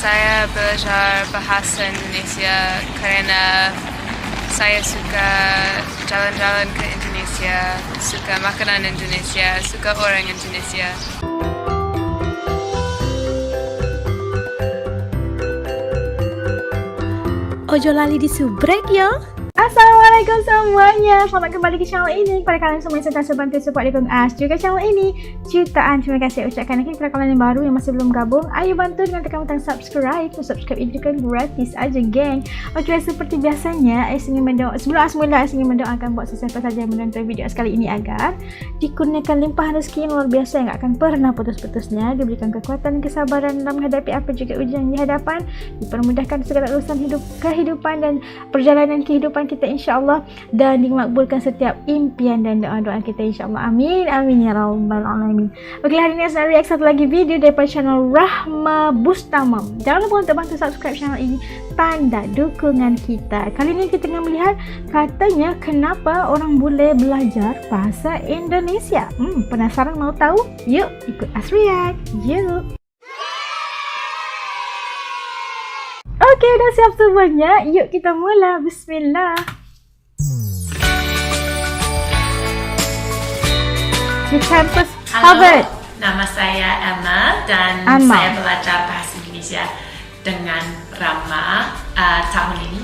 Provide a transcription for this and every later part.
Saya belajar bahasa Indonesia karena saya suka jalan-jalan ke Indonesia, suka makanan Indonesia, suka orang Indonesia. Ojo lali disubrek ya. Assalamualaikum semuanya. Selamat kembali ke channel ini. Kepada kalian semua yang sedang bantu support Dukung As juga channel ini, jutaan terima kasih ucapkan lagi kepada kalian yang baru yang masih belum gabung. Ayo bantu dengan tekan butang subscribe. Subscribe itu kan gratis aja, geng. Oke, seperti biasanya, sebelum ingin mendoakan buat sesiapa saja yang menonton video sekali ini agar dikurniakan limpahan rezeki yang luar biasa yang gak akan pernah putus-putusnya, diberikan kekuatan, kesabaran dalam menghadapi apa juga ujian di hadapan, dipermudahkan segala urusan kehidupan dan perjalanan kehidupan kita insyaAllah, dan dimakbulkan setiap impian dan doa-doa kita insyaAllah. Amin amin ya rabbal alamin. Oke, hari ini saya react satu lagi video daripada channel Rahma Bustamam. Jangan lupa untuk bantu subscribe channel ini, tanda dukungan kita. Kali ini kita akan melihat katanya kenapa orang bule belajar bahasa Indonesia. Penasaran mau tahu? Yuk ikut As react. Yuk. Oke, udah siap semuanya. Yuk kita mula. Bismillah. Di kampus Harvard. Nama saya Emma dan saya belajar bahasa Indonesia dengan Rahma tahun ini.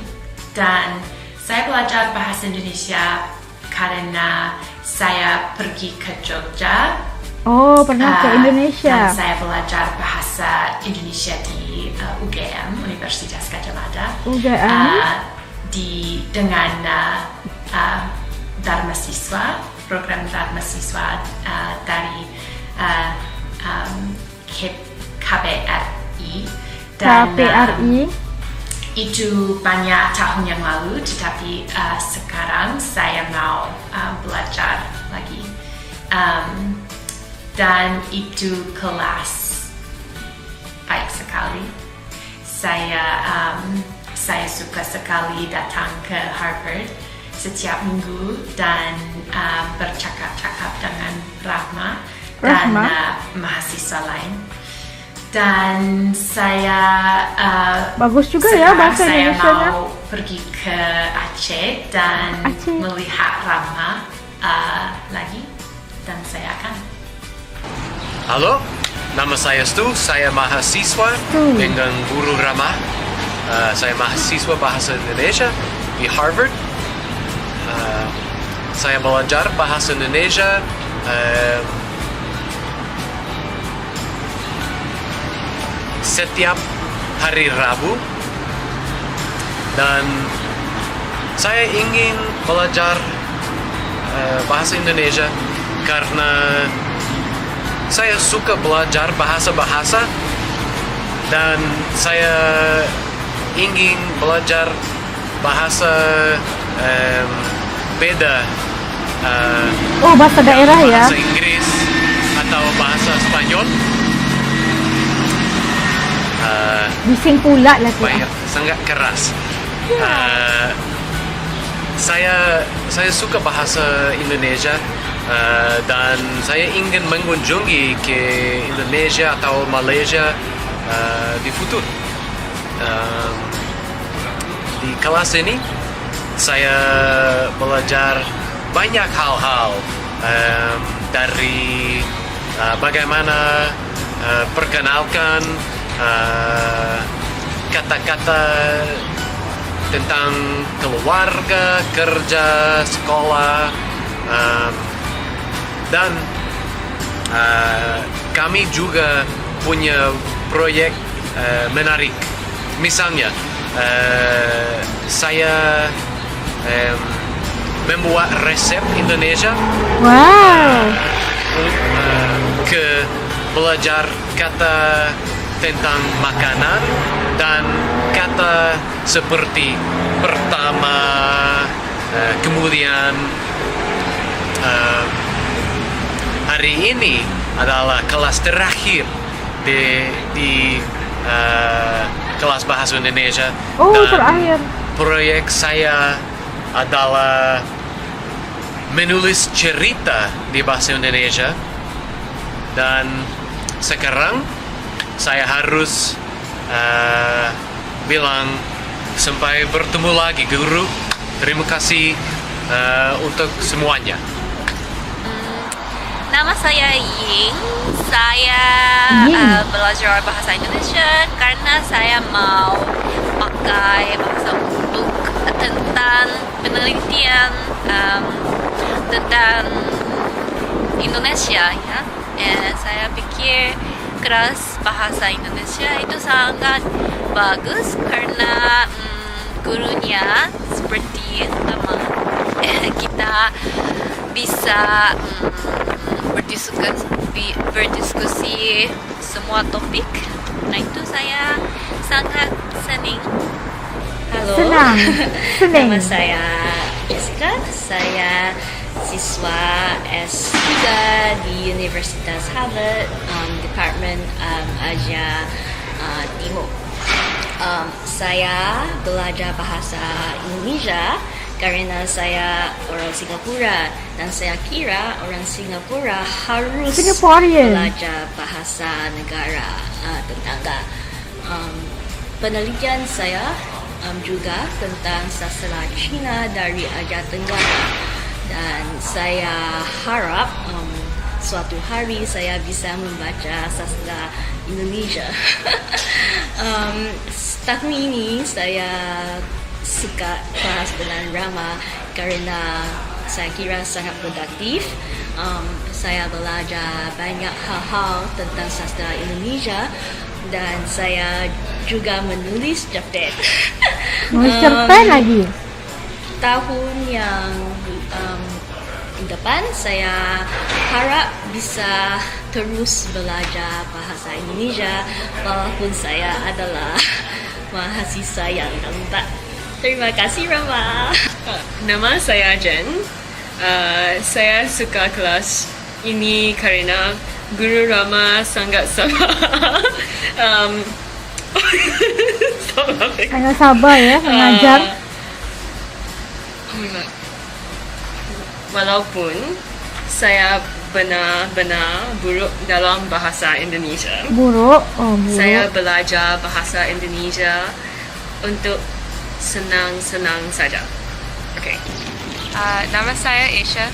Dan saya belajar bahasa Indonesia karena saya pergi ke Jogja. Oh, pernah ke Indonesia. Dan saya belajar bahasa Indonesia di UGM, Universitas Gadjah Mada. Dengan Dharma Siswa, program Dharma Siswa dari KBRI. Dan itu banyak tahun yang lalu, tetapi sekarang saya mau belajar lagi. Dan itu kelas baik sekali. Saya suka sekali datang ke Harvard setiap minggu dan bercakap-cakap dengan Rahma dan mahasiswa lain. Dan saya bagus juga ya bahasa Indonesia. Saya mau pergi ke Aceh dan melihat Rahma lagi, dan saya akan. Halo, nama saya Stu, saya mahasiswa dengan Guru Rahma. Saya mahasiswa bahasa Indonesia di Harvard. Saya belajar bahasa Indonesia setiap hari Rabu, dan saya ingin belajar bahasa Indonesia karena saya suka belajar bahasa-bahasa, dan saya ingin belajar bahasa beda. Bahasa daerah ya? Bahasa Inggris atau bahasa Spanyol. Bising pula lah tu. Sangat keras. Saya suka bahasa Indonesia. Dan saya ingin mengunjungi ke Indonesia atau Malaysia di futur. Di kelas ini saya belajar banyak hal-hal, dari bagaimana perkenalkan kata-kata tentang keluarga, kerja, sekolah. Dan kami juga punya proyek menarik. Misalnya, saya membuat resep Indonesia. Wow. Ke belajar kata tentang makanan dan kata seperti pertama, kemudian hari ini adalah kelas terakhir di kelas bahasa Indonesia. Terakhir. Proyek saya adalah menulis cerita di bahasa Indonesia, dan sekarang saya harus bilang sampai bertemu lagi guru. Terima kasih untuk semuanya. Nama saya Ying. Saya belajar bahasa Indonesia karena saya mau pakai bahasa untuk tentang penelitian tentang Indonesia ya. Saya pikir kelas bahasa Indonesia itu sangat bagus karena gurunya seperti kita bisa berdiskusi semua topik. Nah itu saya sangat senang. Halo, Senang. nama saya Jessica. Saya siswa S3 di Universitas Harvard, Departemen Asia Timur. Saya belajar bahasa Indonesia karena saya orang Singapura dan saya kira orang Singapura harus belajar bahasa negara tetangga. Penelitian saya juga tentang sastra Cina dari Asia Tenggara dan saya harap suatu hari saya bisa membaca sastra Indonesia. Tahun ini saya suka kelas dengan Rama karena saya kira sangat produktif. Saya belajar banyak hal-hal tentang sastra Indonesia dan saya juga menulis cerpen. Nulis cerpen lagi? Tahun yang depan saya harap bisa terus belajar bahasa Indonesia walaupun saya adalah mahasiswa yang rendah. Terima kasih Rama. Nama saya Jen. Saya suka kelas ini karena Guru Rama sangat sabar. Sangat sabar ya mengajar. Walaupun saya benar-benar buruk dalam bahasa Indonesia. Buruk? Saya belajar bahasa Indonesia untuk senang-senang saja. Okay. Nama saya Asia.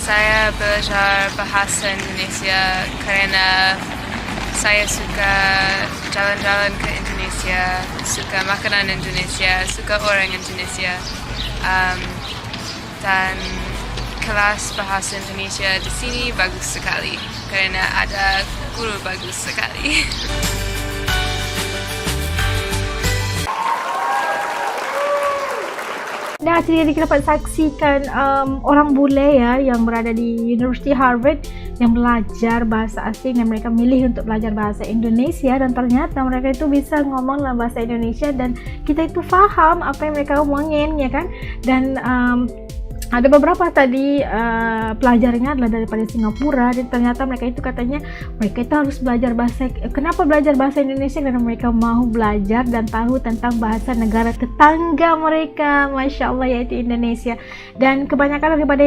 Saya belajar bahasa Indonesia karena saya suka jalan-jalan ke Indonesia, suka makanan Indonesia, suka orang Indonesia. Dan kelas bahasa Indonesia di sini bagus sekali karena ada guru bagus sekali. Nah, jadi kita dapat saksikan orang bule ya yang berada di University Harvard yang belajar bahasa asing dan mereka milih untuk belajar bahasa Indonesia dan ternyata mereka itu bisa ngomong dalam bahasa Indonesia dan kita itu faham apa yang mereka omongin ya kan. Dan ada beberapa tadi pelajarnya adalah daripada Singapura dan ternyata mereka itu katanya mereka itu harus belajar kenapa belajar bahasa Indonesia karena mereka mau belajar dan tahu tentang bahasa negara tetangga mereka, Masya Allah, yaitu Indonesia. Dan kebanyakan daripada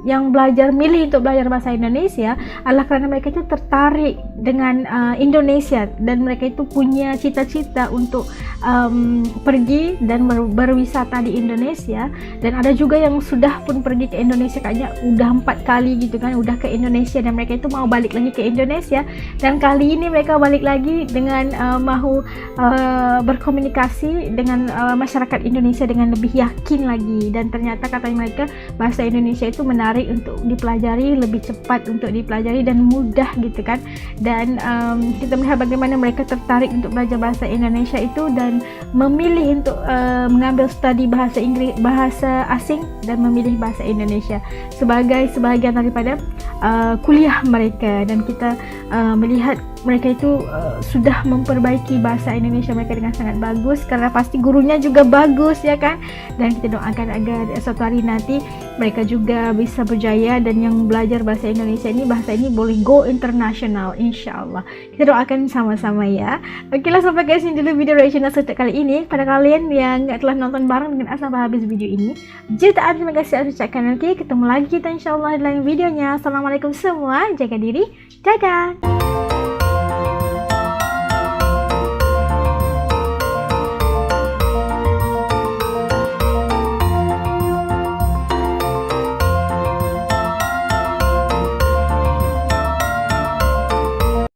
yang belajar milih untuk belajar bahasa Indonesia adalah karena mereka itu tertarik dengan Indonesia dan mereka itu punya cita-cita untuk pergi dan berwisata di Indonesia. Dan ada juga yang sudah pun pergi ke Indonesia, kayaknya udah 4 kali gitu kan, udah ke Indonesia dan mereka itu mau balik lagi ke Indonesia. Dan kali ini mereka balik lagi dengan mau berkomunikasi dengan masyarakat Indonesia dengan lebih yakin lagi. Dan ternyata katanya mereka bahasa Indonesia itu menarik untuk dipelajari, lebih cepat untuk dipelajari dan mudah gitu kan. Dan kita melihat bagaimana mereka tertarik untuk belajar bahasa Indonesia itu dan memilih untuk mengambil studi bahasa Inggris, bahasa asing dan memilih bahasa Indonesia sebagai sebahagian daripada kuliah mereka. Dan kita melihat mereka itu sudah memperbaiki bahasa Indonesia mereka dengan sangat bagus karena pasti gurunya juga bagus ya kan. Dan kita doakan agar suatu hari nanti mereka juga bisa berjaya dan yang belajar bahasa Indonesia ini, bahasa ini boleh go international insyaallah. Kita doakan sama-sama ya. Oke lah, sampai ke sini dulu video reaction Astra kali ini. Pada kalian yang telah nonton bareng dengan Astra sampai habis video ini, jutaan terima kasih atas ucapkan. Oke, ketemu lagi kita insyaallah di lain videonya. Assalamualaikum semua, jaga diri, dadah.